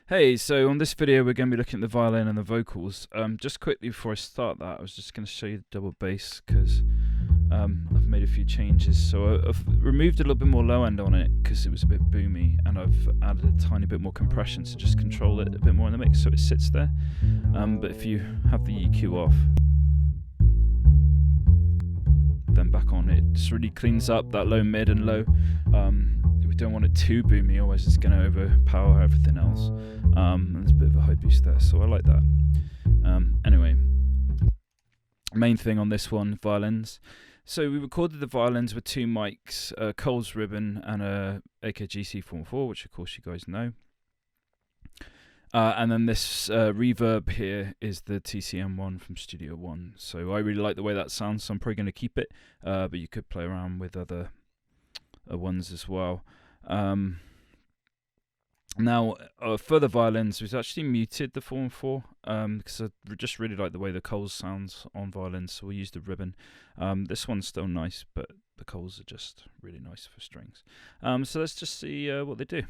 Hey, so on this video we're going to be looking at the violin and the vocals. Just quickly before I start that, I was just going to show you the double bass because I've made a few changes. So I've removed a little bit more low end on it because it was a bit boomy, and I've added a tiny bit more compression to just control it a bit more in the mix so it sits there. But if you have the EQ off, then back on, it just really cleans up that low, mid and low. We don't want it too boomy, otherwise it's going to overpower everything else. There's a bit of a high boost there, so I like that. Anyway, main thing on this one, violins. So we recorded the violins with two mics, a Coles ribbon and a AKG C44, which of course you guys know. And then this reverb here is the TCM one from Studio One. So I really like the way that sounds, so I'm probably going to keep it. But you could play around with other ones as well. Now, for the violins, we've actually muted the 4-4 because I just really like the way the Coles sounds on violins, so we used the ribbon. This one's still nice, but the Coles are just really nice for strings. So let's just see what they do.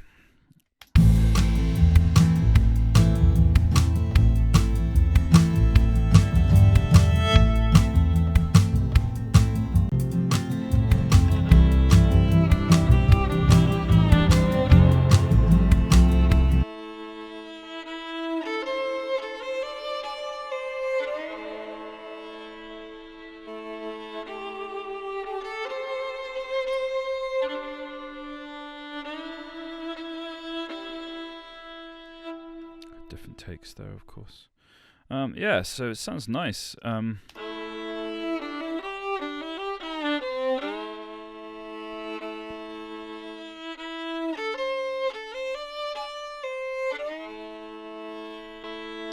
Different takes there, of course. Yeah, so it sounds nice.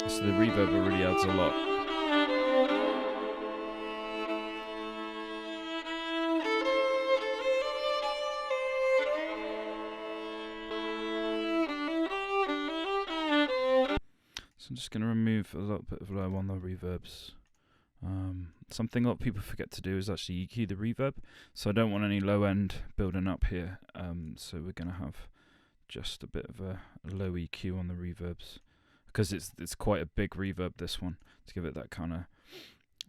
So the reverb really adds a lot. So I'm just going to remove a little bit of low on the reverbs. Something a lot of people forget to do is actually EQ the reverb. So I don't want any low end building up here. So we're going to have just a bit of a low EQ on the reverbs, because it's quite a big reverb, this one, to give it that kind of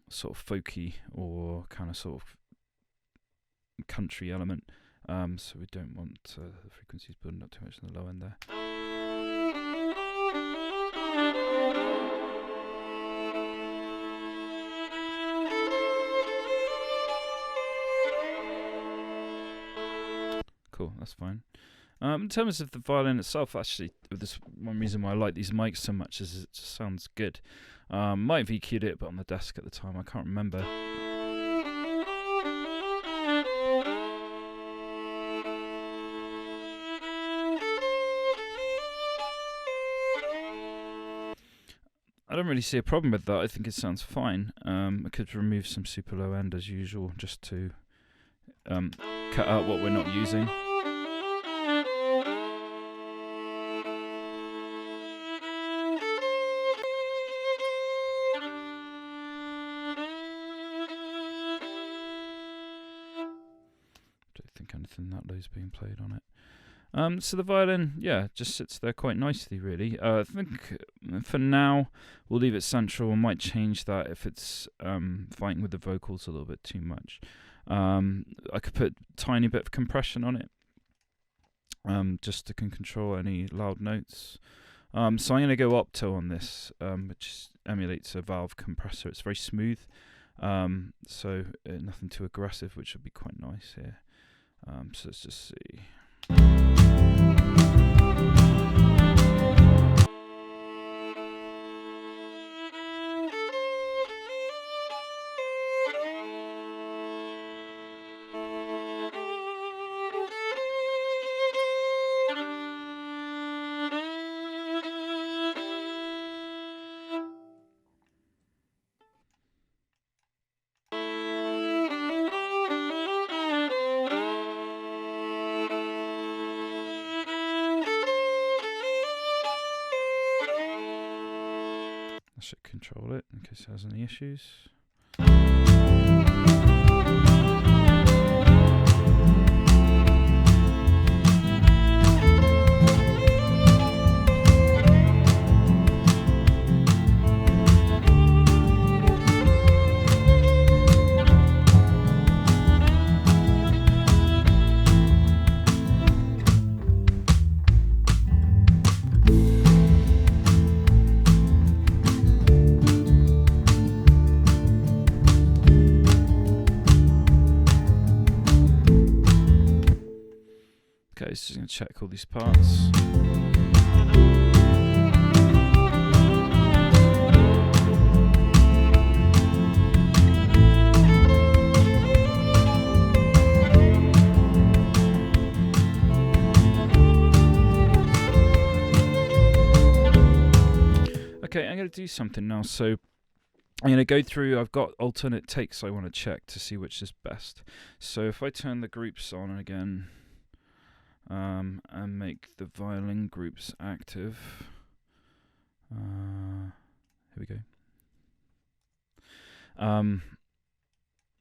sort of folky or kind of sort of country element. So we don't want the frequencies building up too much on the low end there. Cool, that's fine. In terms of the violin itself, actually, this one reason why I like these mics so much is it just sounds good. Might have EQ'd it, but on the desk at the time, I can't remember. I don't really see a problem with that. I think it sounds fine. I could remove some super low end as usual, just to cut out what we're not using. Don't think anything that low is being played on it. So the violin, yeah, just sits there quite nicely, really. I think for now we'll leave it central. I might change that if it's fighting with the vocals a little bit too much. I could put a tiny bit of compression on it, just to control any loud notes. So I'm going to go opto on this, which emulates a valve compressor. It's very smooth, so nothing too aggressive, which would be quite nice here. So let's just see. I should control it in case it has any issues. going to check all these parts. Okay, I'm going to do something now. So I'm going to go through, I've got alternate takes I want to check to see which is best. So if I turn the groups on again, and make the violin groups active, here we go.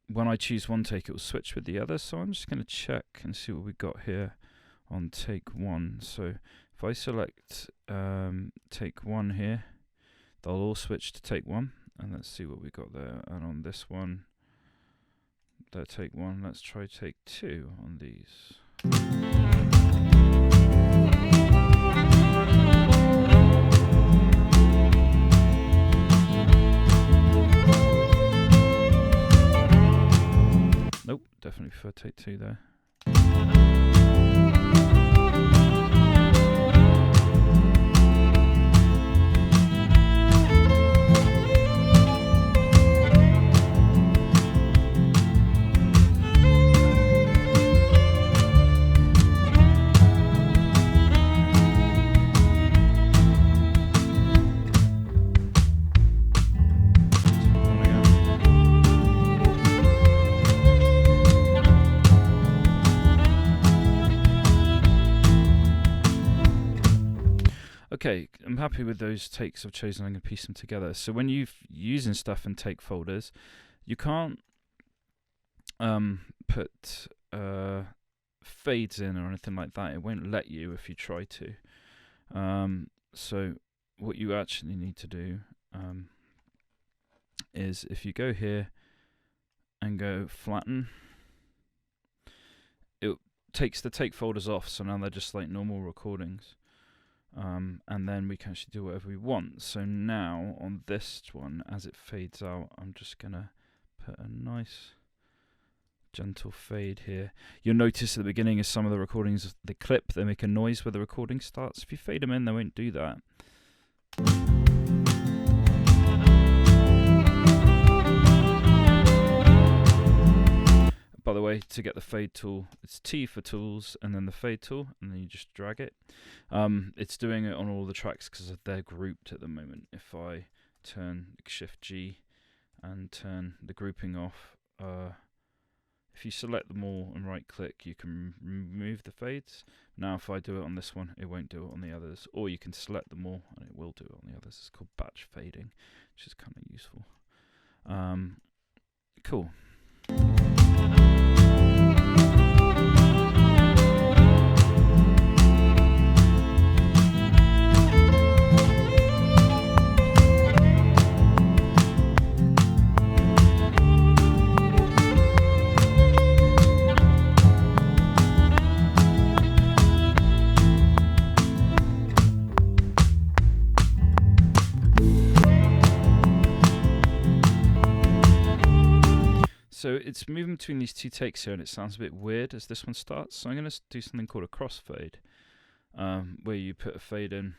When I choose one take, it will switch with the other, so I'm just going to check and see what we got here on take 1. So if I select take 1 here, they'll all switch to take 1, and let's see what we got there. And on this one, that take 1, let's try take 2 on these. Nope, definitely prefer take 2 there. Okay, I'm happy with those takes I've chosen. I'm going to piece them together. So when you're using stuff in take folders, you can't put fades in or anything like that. It won't let you if you try to. So what you actually need to do is if you go here and go flatten, it takes the take folders off, so now they're just like normal recordings. And then we can actually do whatever we want. So now on this one, as it fades out, I'm just gonna put a nice gentle fade here. You'll notice at the beginning of some of the recordings, they clip, they make a noise where the recording starts. If you fade them in, they won't do that. By the way, to get the fade tool, it's T for tools and then the fade tool, and then you just drag it. It's doing it on all the tracks because they're grouped at the moment. If I turn Shift G and turn the grouping off, if you select them all and right click, you can remove the fades. Now if I do it on this one, it won't do it on the others, or you can select them all and it will do it on the others. It's called batch fading, which is kind of useful. Cool. So it's moving between these two takes here, and it sounds a bit weird as this one starts. So I'm going to do something called a crossfade, where you put a fade in.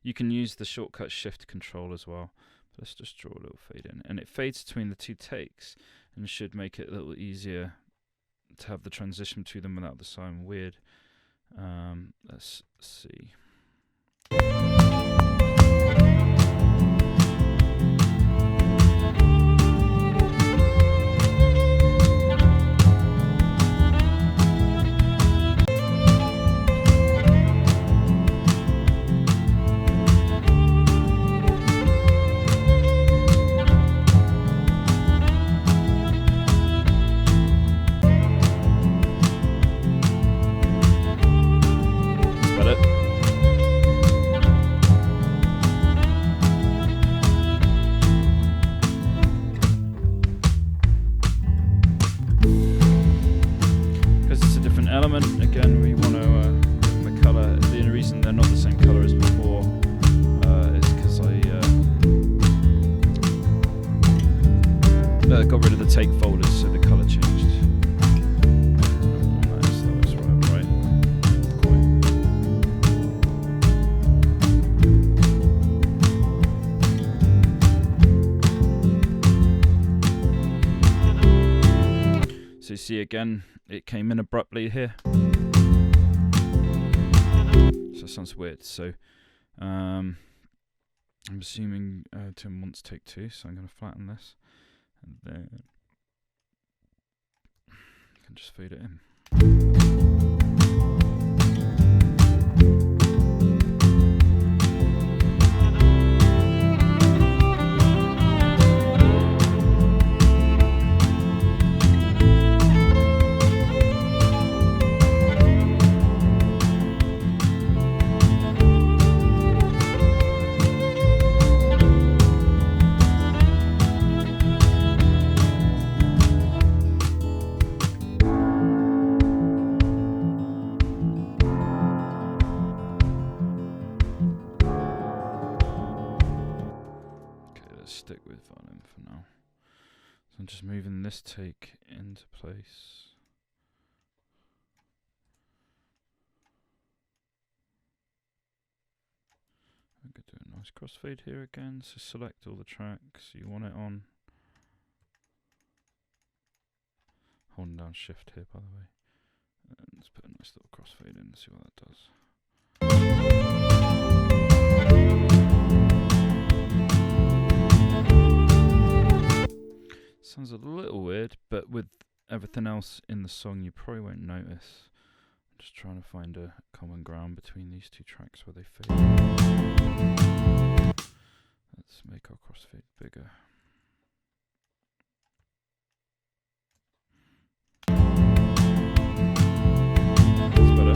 You can use the shortcut Shift Control as well. Let's just draw a little fade in, and it fades between the two takes, and should make it a little easier to have the transition between them without the sound weird. Let's see. Element again, we want to give them a colour. The only reason they're not the same colour as before is because I got rid of the take folders, so the colour changed. That was right. see again, it came in abruptly here. So it sounds weird. So I'm assuming Tim wants take 2, so I'm going to flatten this, and then I can just fade it in. Stick with violin for now. So I'm just moving this take into place. I'm going to do a nice crossfade here again. So select all the tracks you want it on. Holding down shift here, by the way. And let's put a nice little crossfade in and see what that does. Sounds a little weird, but with everything else in the song you probably won't notice. I'm just trying to find a common ground between these two tracks where they fade. Let's make our crossfade bigger. That's better.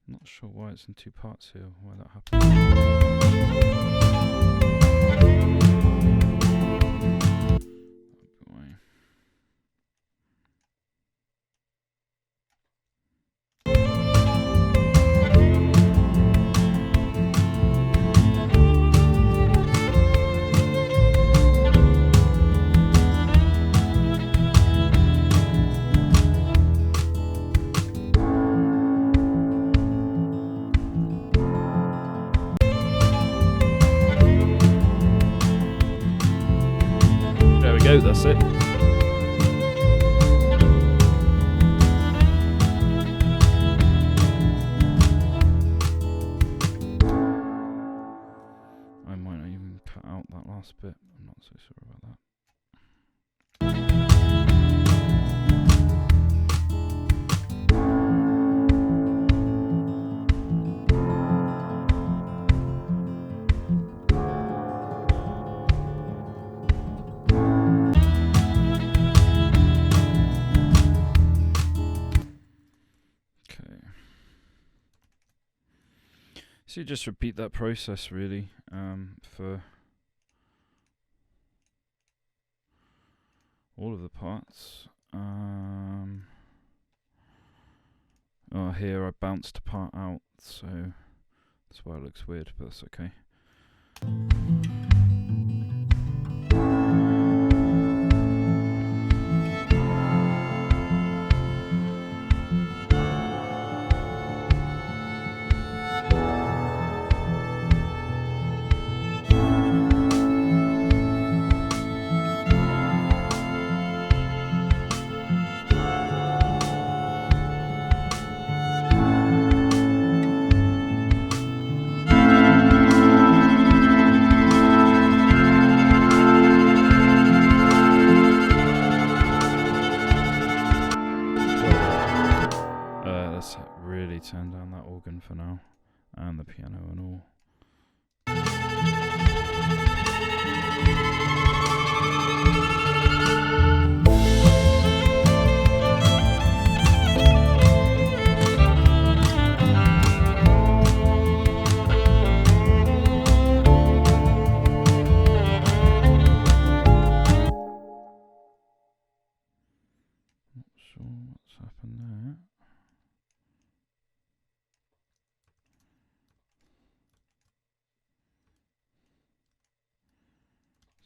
Not sure why it's in 2 parts here, why that happened. That's it. I might not even cut out that last bit. I'm not so sure about that. So you just repeat that process really for all of the parts. Here I bounced a part out, so that's why it looks weird, but that's okay. Turn down that organ for now, and the piano and all. Not sure what's happened there.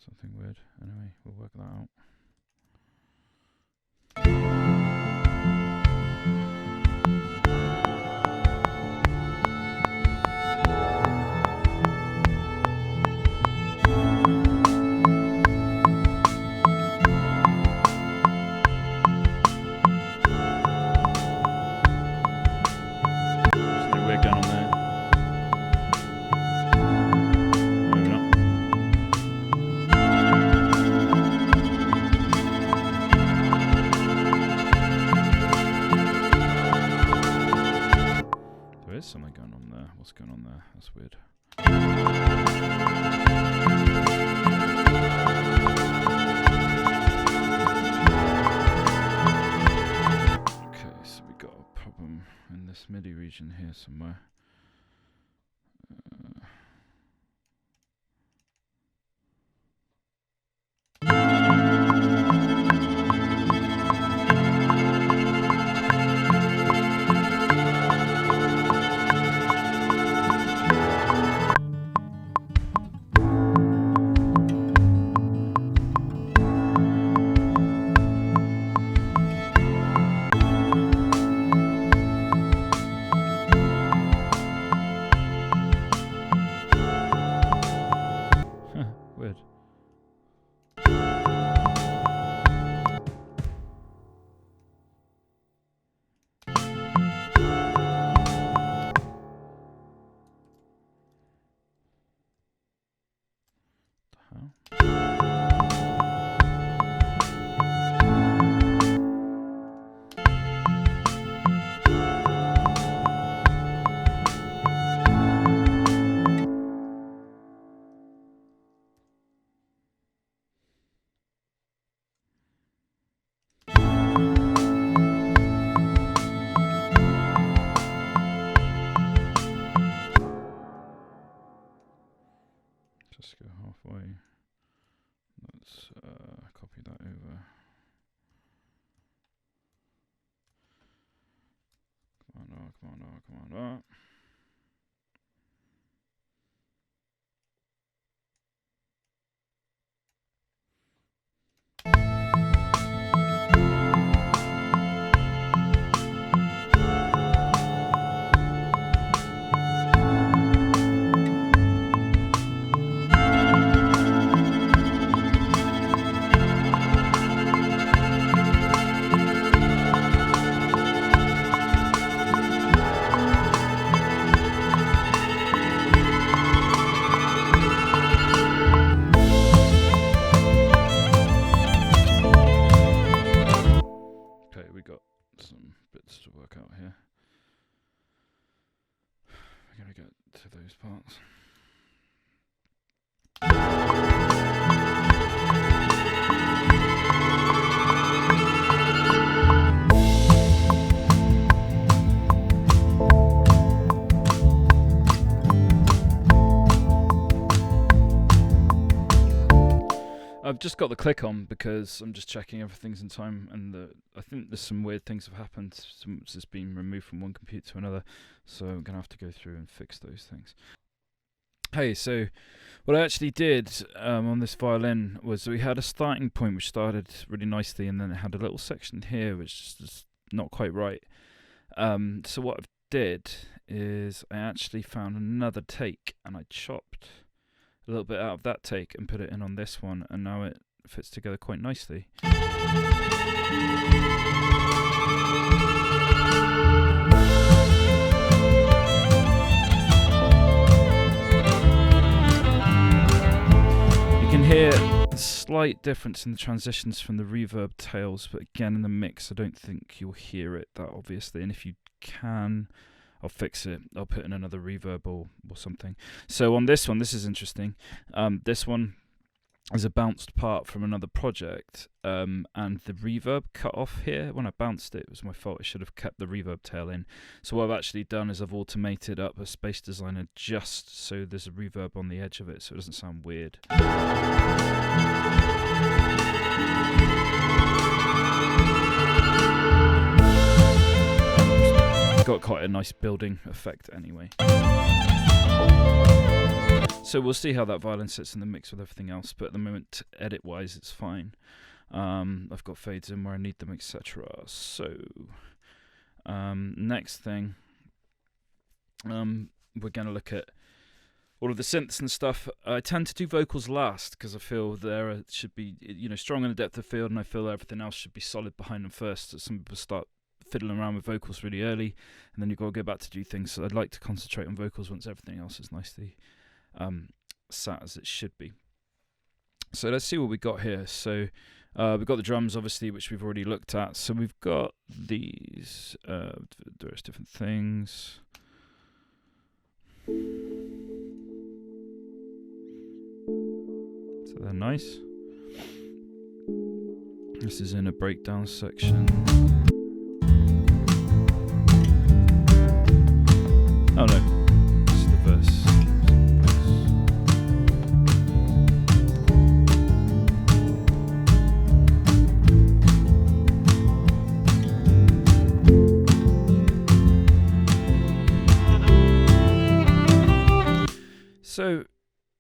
Something weird. Anyway, we'll work that out. region here somewhere. Weird. Just go halfway. Let's copy that over. Come on. Okay, we got some bits to work out here. We're going to get to those parts. I've just got the click on because I'm just checking everything's in time, and I think there's some weird things have happened since it's been removed from one computer to another, so I'm gonna have to go through and fix those things. Hey, so what I actually did on this violin was we had a starting point which started really nicely, and then it had a little section here which is not quite right. So what I did is I actually found another take, and I chopped a little bit out of that take and put it in on this one, and now it fits together quite nicely. You can hear a slight difference in the transitions from the reverb tails, but again in the mix I don't think you'll hear it that obviously, and if you can, I'll fix it. I'll put in another reverb or something. So on this one, this is interesting. This one is a bounced part from another project, and the reverb cut off here. When I bounced it, it was my fault. I should have kept the reverb tail in. So what I've actually done is I've automated up a Space Designer just so there's a reverb on the edge of it, so it doesn't sound weird. Got quite a nice building effect anyway. So we'll see how that violin sits in the mix with everything else, but at the moment, edit wise, it's fine. I've got fades in where I need them, etc. So next thing, we're going to look at all of the synths and stuff. I tend to do vocals last because I feel there should be, strong in the depth of field, and I feel everything else should be solid behind them first. So some people start fiddling around with vocals really early, and then you've got to go back to do things. So I'd like to concentrate on vocals once everything else is nicely sat as it should be. So let's see what we got here. So we've got the drums, obviously, which we've already looked at. So we've got these various different things. So they're nice. This is in a breakdown section. Oh no, this is the verse. So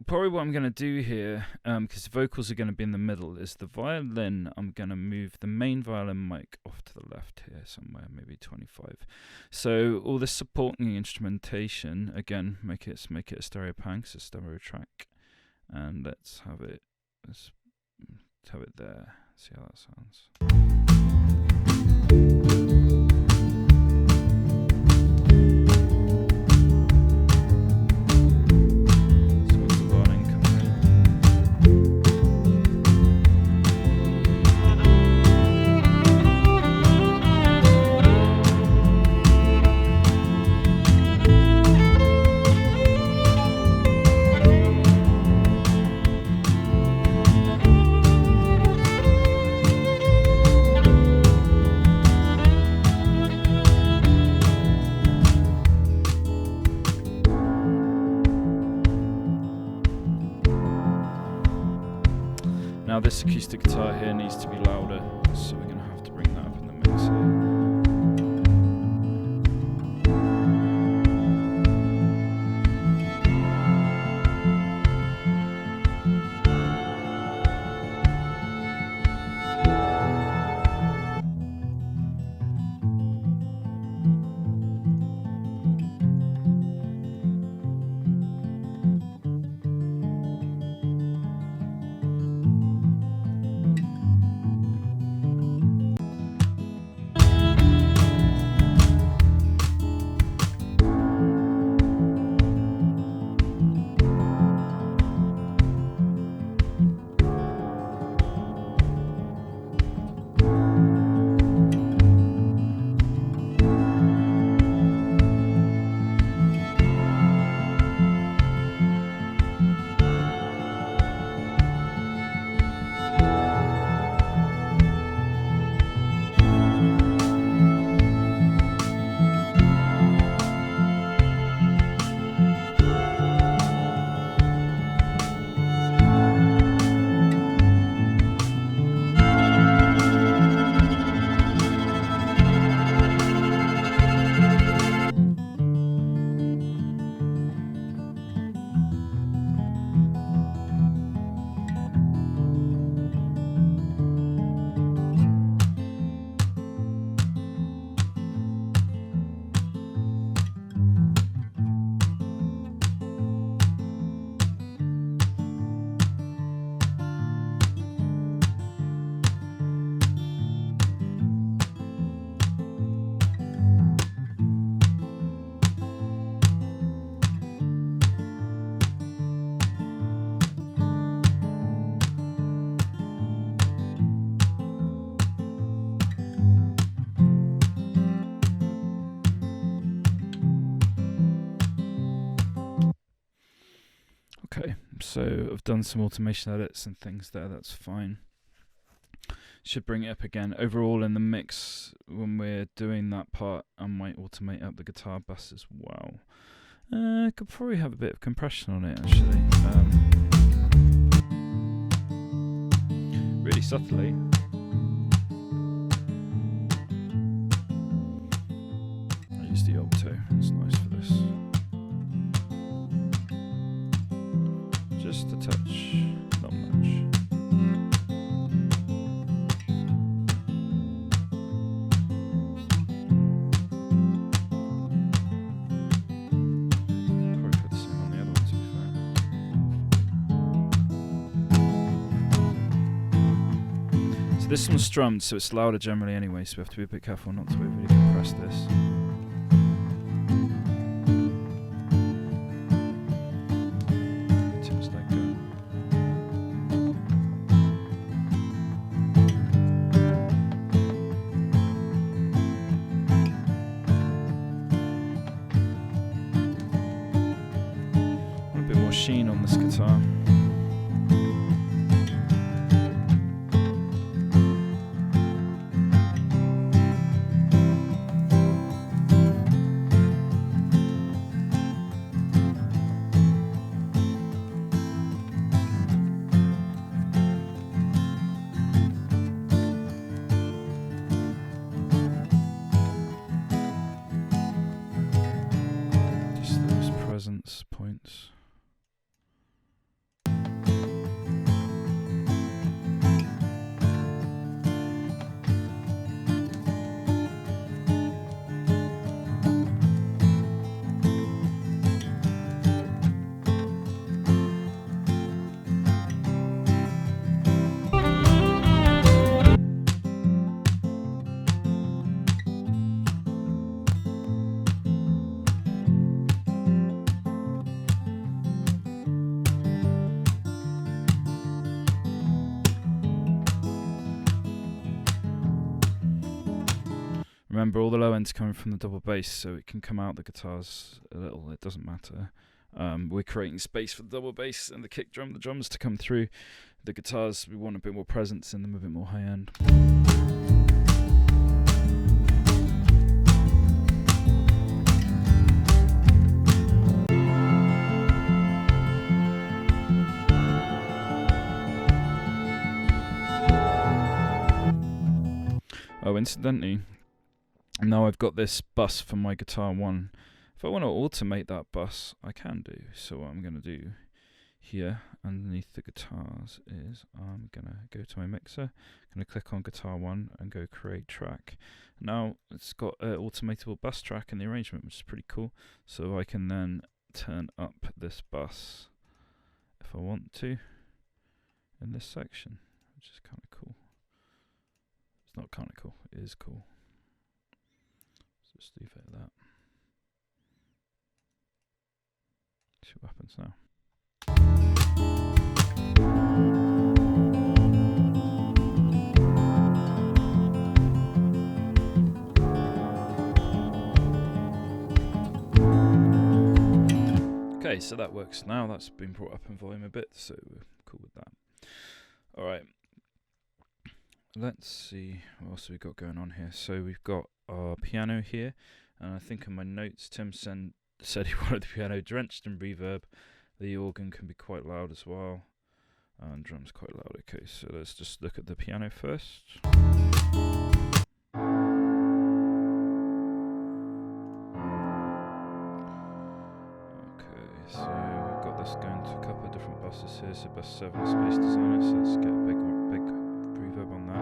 probably what I'm going to do here, because the vocals are going to be in the middle, is the violin. I'm going to move the main violin mic off to the left here somewhere, maybe 25. So all this supporting instrumentation, again, make it a stereo pan, so stereo track, and let's have it there. See how that sounds. Now this acoustic guitar here needs to be louder, so we're going to have to bring that up in the mix here. Okay, so I've done some automation edits and things there, that's fine. Should bring it up again. Overall in the mix, when we're doing that part, I might automate up the guitar bass as well. I could probably have a bit of compression on it actually. Really subtly. I use the alto, it's nice for this. Just a touch, not much. Probably put the same on the other one to be fair. So this one's strummed, so it's louder generally anyway, so we have to be a bit careful not to overly compress this. Sheen on this guitar. Remember, all the low end's coming from the double bass, so it can come out the guitars a little. It doesn't matter. We're creating space for the double bass and the kick drum, the drums to come through. The guitars, we want a bit more presence in them, a bit more high end. Oh, incidentally, now I've got this bus for my guitar 1. If I want to automate that bus, I can do. So what I'm going to do here underneath the guitars is I'm going to go to my mixer, going to click on guitar 1 and go create track. Now it's got an automatable bus track in the arrangement, which is pretty cool. So I can then turn up this bus if I want to in this section, which is kind of cool. It's not kind of cool, it is cool. Let's just leave it at that. See what happens now. Okay, so that works now. That's been brought up in volume a bit, so we're cool with that. Alright, let's see what else we've got going on here. So we've got our piano here, and I think in my notes Tim said he wanted the piano drenched in reverb. The organ can be quite loud as well, and drums quite loud. Okay, so let's just look at the piano first. Okay, so we've got this going to a couple of different buses here. So bus 7 Space Designer, so let's get a big reverb on that.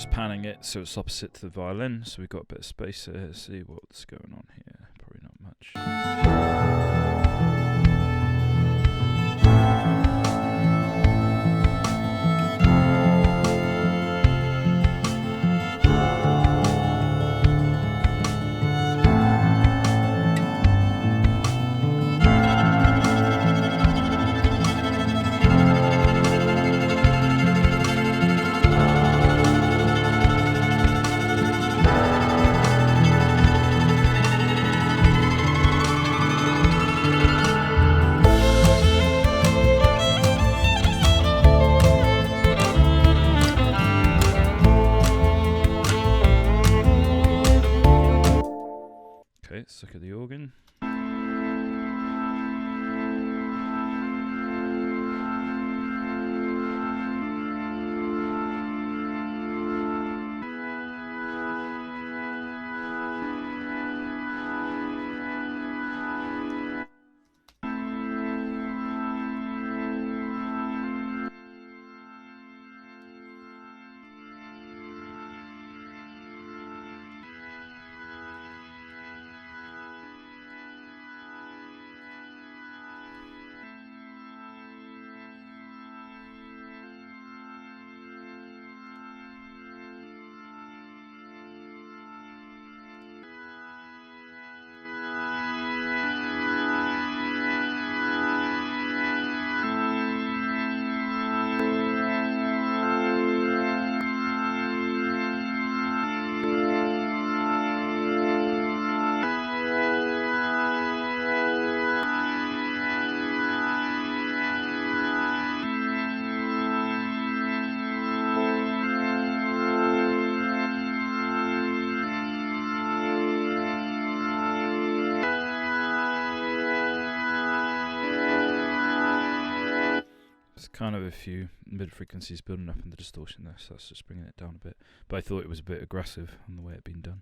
Panning it so it's opposite to the violin, so we've got a bit of space here. Let's see what's going on here. Probably not much. kind of a few mid frequencies building up in the distortion there, so that's just bringing it down a bit. But I thought it was a bit aggressive on the way it'd been done.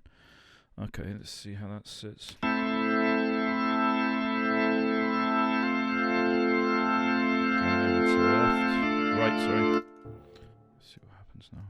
Okay, let's see how that sits. Going over to the left, right, sorry. Let's see what happens now.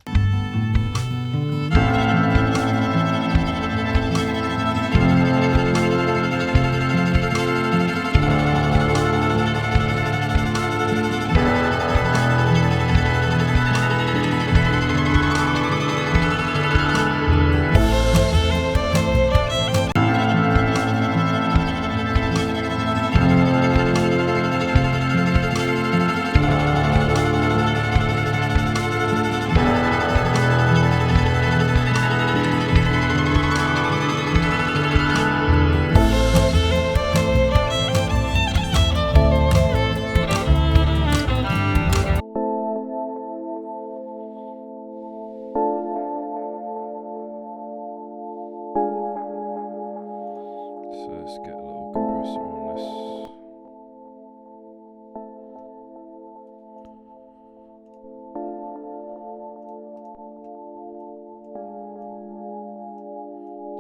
So let's get a little compressor on this.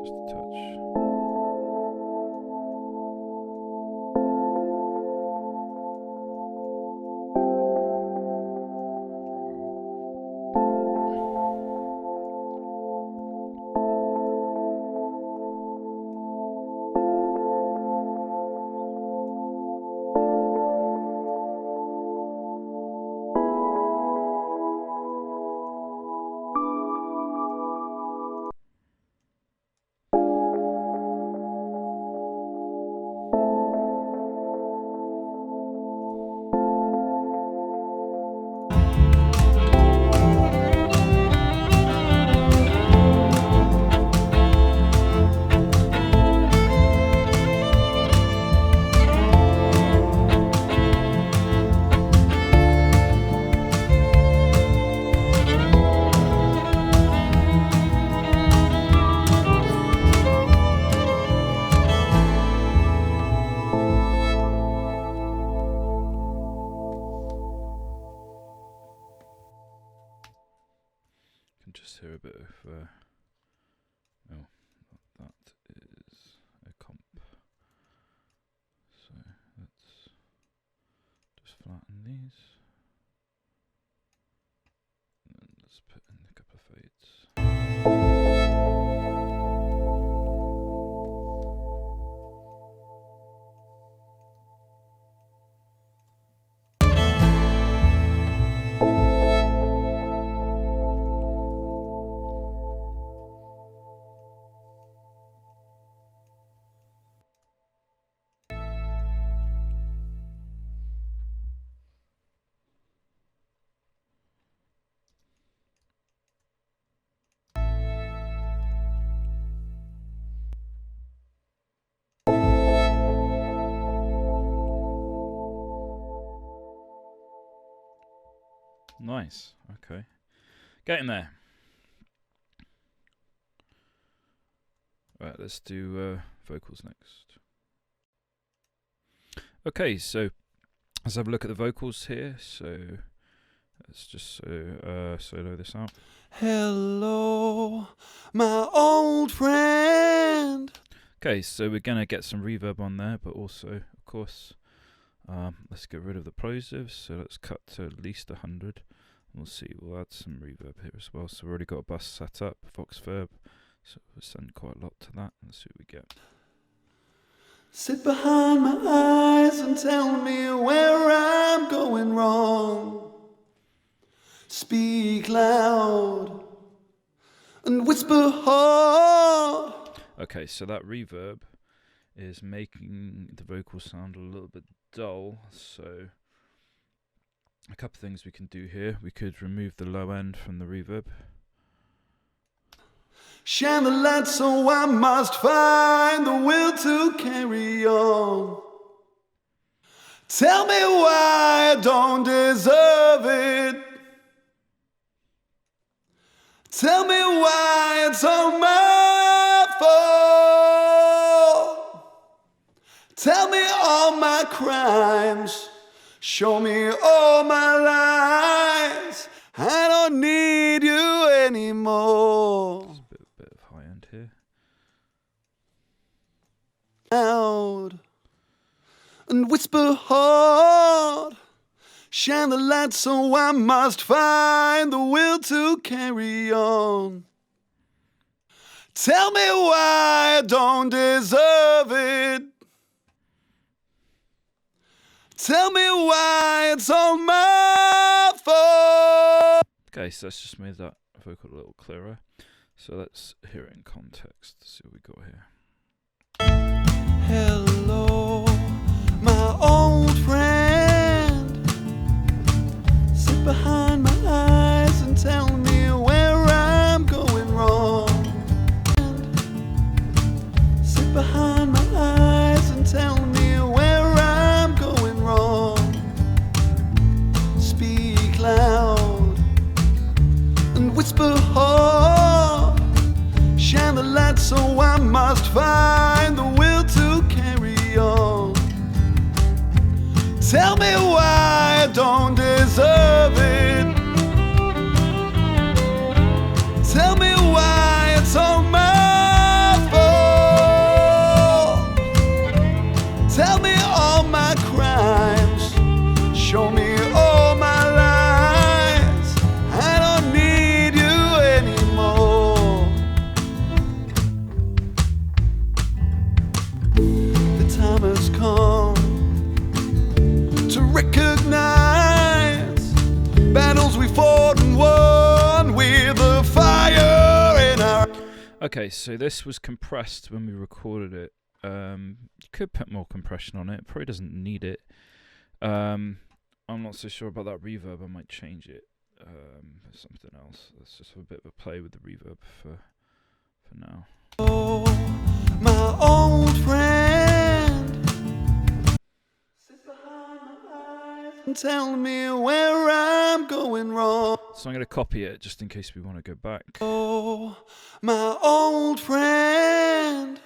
Just a touch. Just hear a bit of oh, that is a comp, so let's just flatten these and then let's put in a couple of fades. Nice, okay. Getting there. Right, let's do vocals next. Okay, so let's have a look at the vocals here. So let's just solo this out. Hello, my old friend. Okay, so we're gonna get some reverb on there, but also, of course, let's get rid of the plosives. So let's cut to at least 100. We'll see. We'll add some reverb here as well. So we've already got a bus set up, Vox Verb. So we'll send quite a lot to that. Let's see what we get. Sit behind my eyes and tell me where I'm going wrong. Speak loud and whisper hard. Okay, so that reverb is making the vocals sound a little bit dull. So a couple of things we can do here. We could remove the low end from the reverb. Shine the light so I must find the will to carry on. Tell me why I don't deserve it. Tell me why it's all my fault. Tell me all my crimes Show me all my lies. I don't need you anymore. Just a bit of high end here. Out and whisper hard. Shine the light so I must find the will to carry on. Tell me why I don't deserve it. Tell me why it's all my fault. Okay, so let's just made that vocal a little clearer. So let's hear it in context. See what we got here. Hello, my old friend. Sit behind my eyes and tell me where I'm going wrong. Sit behind my eyes and tell me where I'm going wrong. Speak loud and whisper hard. Shine the light so I must find the will to carry on. Tell me why I don't deserve it. Tell me why it's all my fault. Tell me all my crimes. Show me all my lies. I don't need you anymore. The time has come to recognize battles we fought and won with the fire in our. Okay, so this was compressed when we recorded it. You could put more compression on it. Probably doesn't need it. I'm not so sure about that reverb. I might change it for something else. Let's just have a bit of a play with the reverb for now. Oh, my old friend. Sit behind my eyes and tell me where I'm going wrong. So I'm going to copy it just in case we want to go back. Oh, my old friend.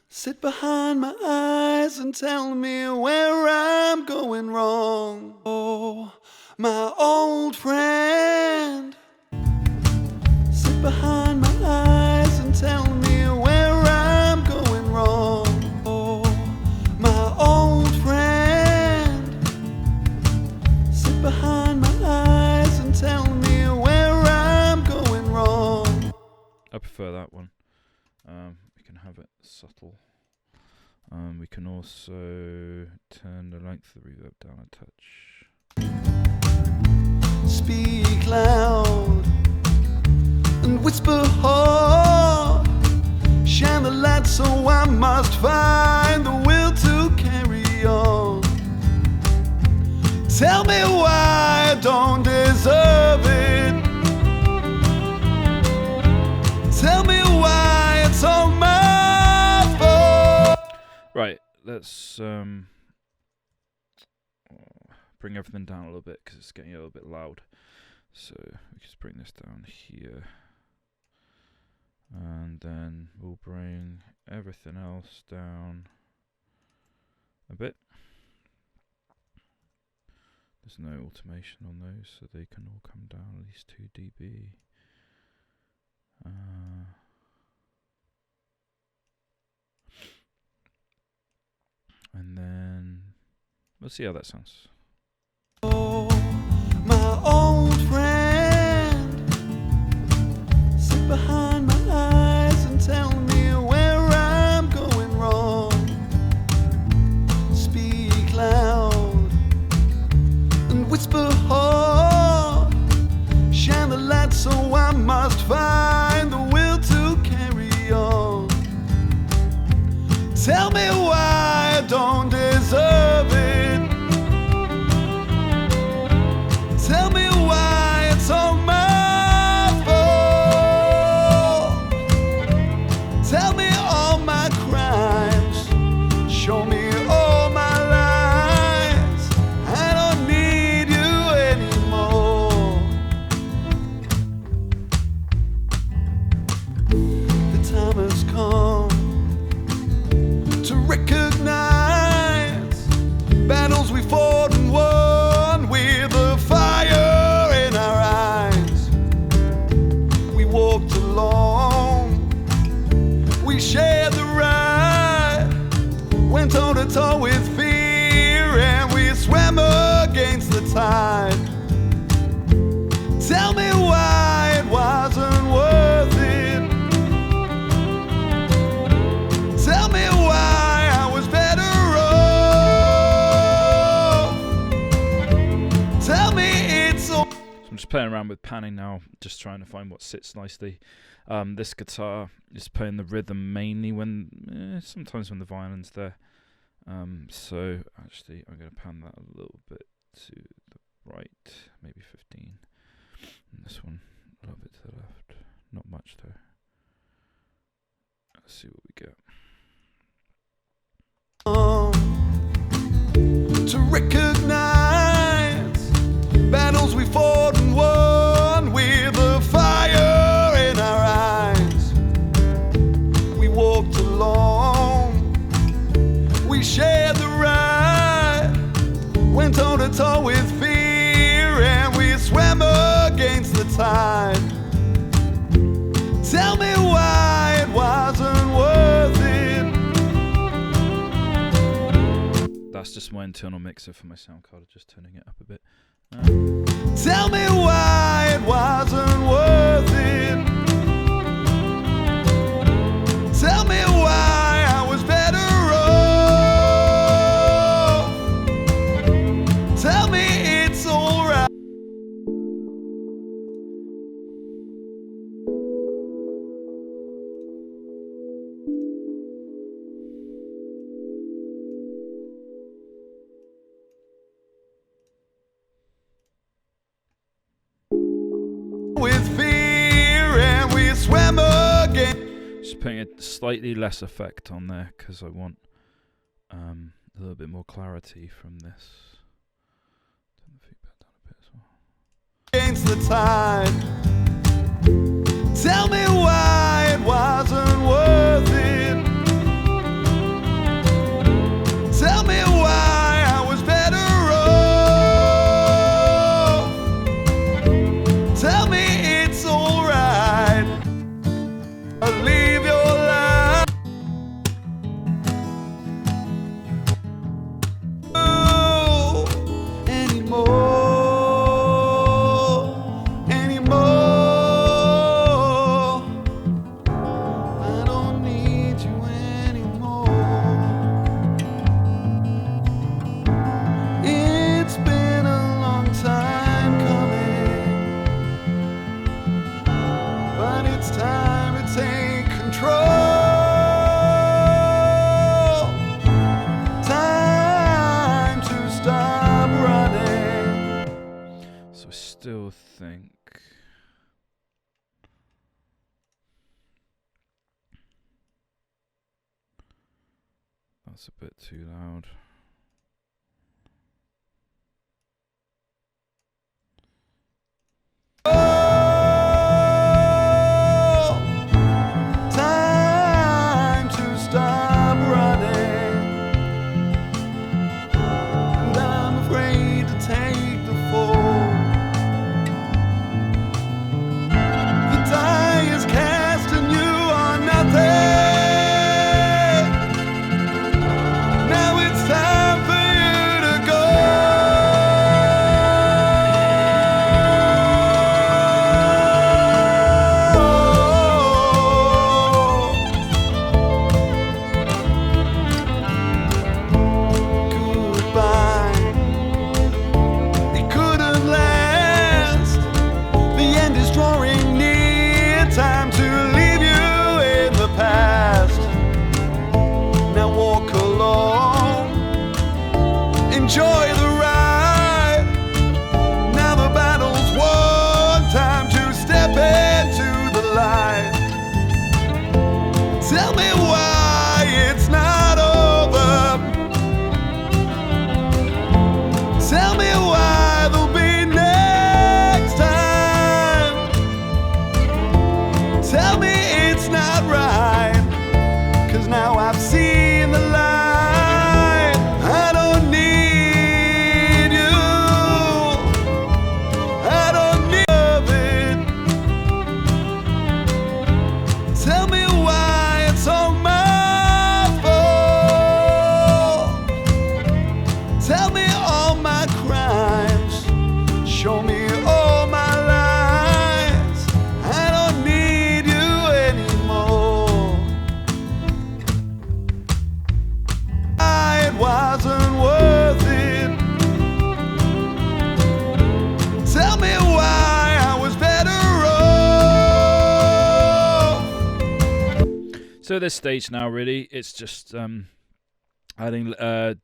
Sit behind my eyes and tell me where I'm going wrong. Oh, my old friend. Sit behind my eyes and tell me where I'm going wrong. Oh, my old friend. Sit behind my eyes and tell me where I'm going wrong. I prefer that one. We can have it subtle. We can also turn the length of the reverb down a touch. Speak loud and whisper hard. Shine the light so I must find the will to carry on. Tell me why I don't deserve it. Tell me why it's all my fault. Right, let's bring everything down a little bit because it's getting a little bit loud. So we just bring this down here. And then we'll bring everything else down a bit. There's no automation on those, so they can all come down at least 2 dB. And then we'll see how that sounds. Oh, my old friend. Sit behind my eyes and tell me where I'm going wrong. Speak loud and whisper hard. Shine the light so I must find the will to carry on. Tell me why I don't deserve it. Tell me why it's all my fault. Tell me all my crimes. Show me all my lies. I don't need you anymore. The time has come to recognize battles we fought to toe with fear, and we swam against the tide. Tell me why it wasn't worth it. Tell me why I was better off. Tell me it's all. So I'm just playing around with panning now, just trying to find what sits nicely. This guitar is playing the rhythm mainly when, sometimes when the violin's there. So actually I'm going to pan that a little bit to the right, maybe 15. And this one a little bit to the left. Not much though. Let's see what we get. To recognize battles we fought and won with a fire in our eyes. We walked along, we shared the ride, went toe to toe with fear, and we swam against the tide. Tell me why it wasn't worth it. That's just my internal mixer for my sound card, just turning it up a bit. Tell me why it wasn't worth it. Tell me why I was better off. Tell me it's alright. With fear, and we swam again. Just putting a slightly less effect on there because I want a little bit more clarity from this. Turn the feedback down a bit as well. Against the tide. Tell me why it wasn't worth it. Tell me why I was better off. Tell me it's alright. I'll leave your life anymore. I don't need you anymore. It's been a long time coming, but it's time to take control. Time to stop running. So I still think that's a bit too loud. Time to stop running. And I'm afraid to take the fall. The die is cast and you are nothing. Now it's time. So at this stage now, really, it's just adding,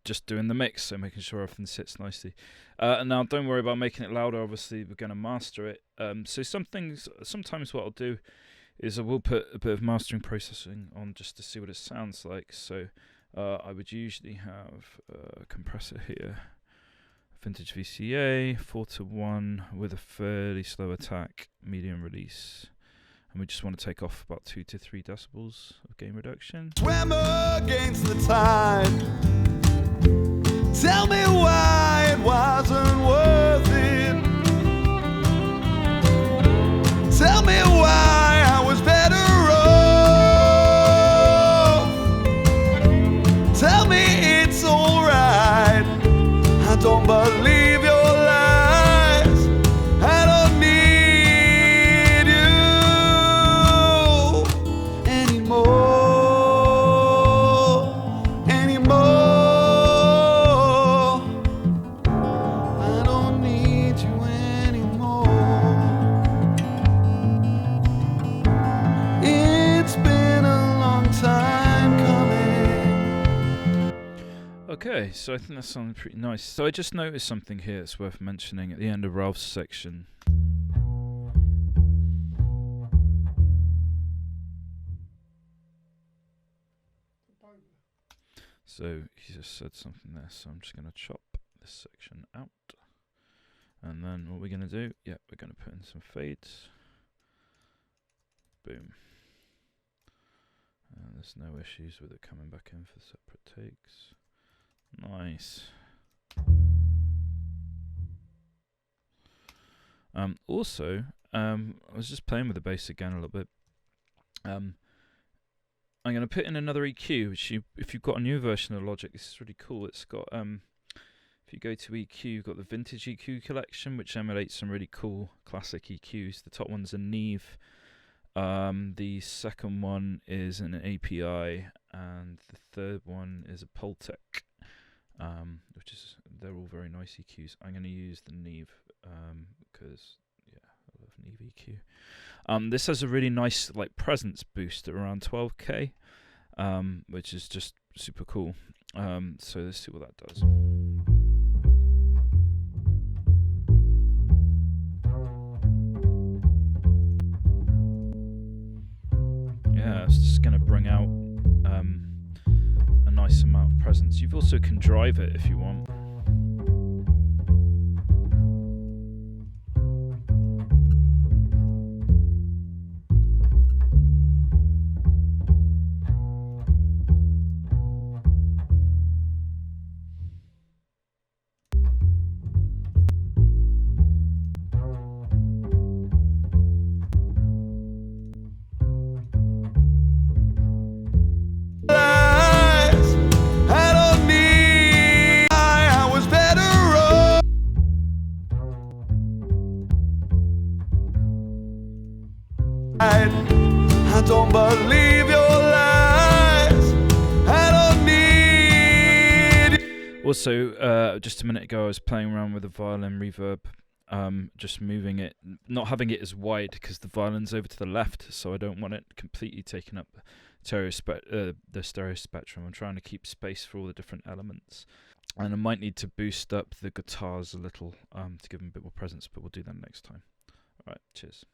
just doing the mix, so making sure everything sits nicely. And now don't worry about making it louder. Obviously, we're going to master it. So sometimes what I'll do is I will put a bit of mastering processing on just to see what it sounds like. So I would usually have a compressor here, vintage VCA 4:1 with a fairly slow attack, medium release. And we just want to take off about 2 to 3 decibels of gain reduction. Swim against the tide. Tell me why it wasn't worth it. Tell me why I was better off. Tell me it's alright. I don't believe your lies. I don't need you anymore. I don't need you anymore. It's been a long time coming. Okay, so I think that sounded pretty nice. So I just noticed something here that's worth mentioning at the end of Ralph's section. So he just said something there, so I'm just going to chop this section out. And then what we're going to do, yeah, we're going to put in some fades. Boom. And there's no issues with it coming back in for separate takes. Nice. Also, I was just playing with the bass again a little bit. I'm going to put in another EQ, which if you've got a new version of Logic, this is really cool. It's got, if you go to EQ, you've got the vintage EQ collection, which emulates some really cool classic EQs. The top one's a Neve. The second one is an API, and the third one is a Pultec, they're all very nice EQs. I'm going to use the Neve because I love Neve EQ. This has a really nice presence boost at around 12k, which is just super cool. So let's see what that does. Yeah, it's just going to bring out a nice amount of presence. You also can drive it if you want. I don't believe your lies. I don't need you. Also, just a minute ago, I was playing around with the violin reverb, just moving it, not having it as wide because the violin's over to the left, so I don't want it completely taking up the stereo spectrum. I'm trying to keep space for all the different elements, and I might need to boost up the guitars a little to give them a bit more presence, but we'll do that next time. All right, cheers.